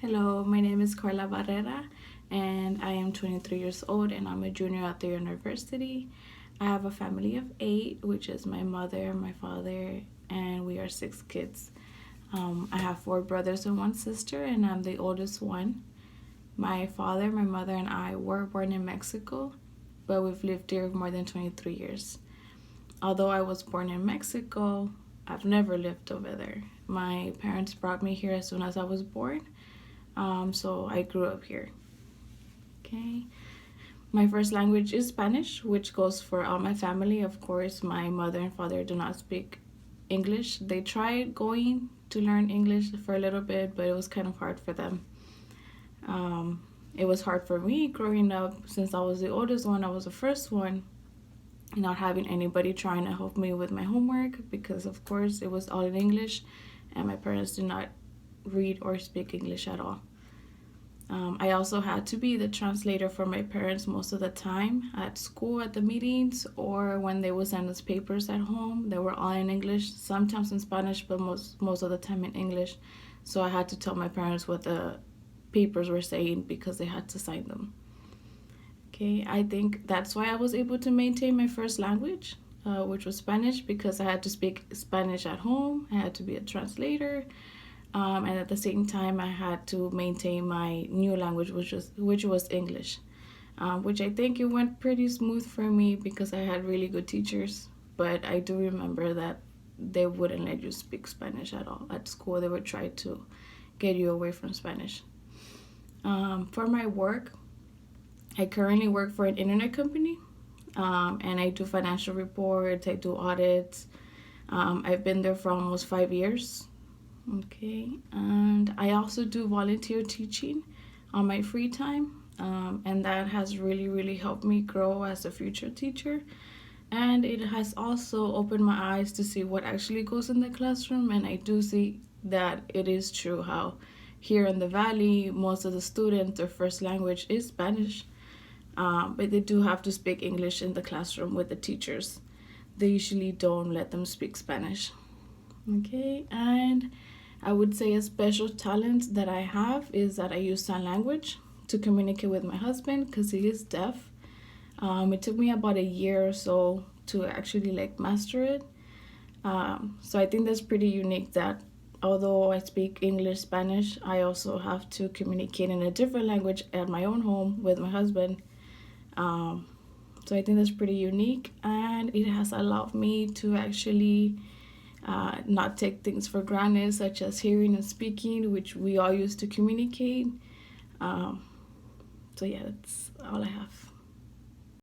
Hello, my name is Carla Barrera and I am 23 years old and I'm a junior at the university. I have a family of 8, which is my mother, my father, and we are 6 kids. I have 4 brothers and 1 sister, and I'm the oldest one. My father, my mother, and I were born in Mexico, but we've lived here more than 23 years. Although I was born in Mexico, I've never lived over there. My parents brought me here as soon as I was born, so I grew up here. Okay. My first language is Spanish, which goes for all my family. Of course, my mother and father do not speak English. They tried going to learn English for a little bit, but it was kind of hard for them. It was hard for me growing up since I was the oldest one. I was the first one, not having anybody trying to help me with my homework because, of course, it was all in English, and my parents did not read or speak English at all. I also had to be the translator for my parents most of the time at school, at the meetings, or when they would send us papers at home. They were all in English, sometimes in Spanish, but most of the time in English. So I had to tell my parents what the papers were saying because they had to sign them. Okay, I think that's why I was able to maintain my first language, which was Spanish, because I had to speak Spanish at home. I had to be a translator. And at the same time, I had to maintain my new language, which was English, which I think it went pretty smooth for me because I had really good teachers. But I do remember that they wouldn't let you speak Spanish at all at school. They would try to get you away from Spanish. For my work, I currently work for an internet company, and I do financial reports. I do audits. I've been there for almost 5 years. Okay, and I also do volunteer teaching on my free time, and that has really helped me grow as a future teacher. And it has also opened my eyes to see what actually goes in the classroom, and I do see that it is true how here in the Valley, most of the students, their first language is Spanish, but they do have to speak English in the classroom with the teachers. They usually don't let them speak Spanish. Okay, and I would say a special talent that I have is that I use sign language to communicate with my husband because he is deaf. It took me about a year or so to actually master it. So I think that's pretty unique that although I speak English, Spanish, I also have to communicate in a different language at my own home with my husband. So I think that's pretty unique, and it has allowed me to actually not take things for granted, such as hearing and speaking, which we all use to communicate. So yeah, that's all I have.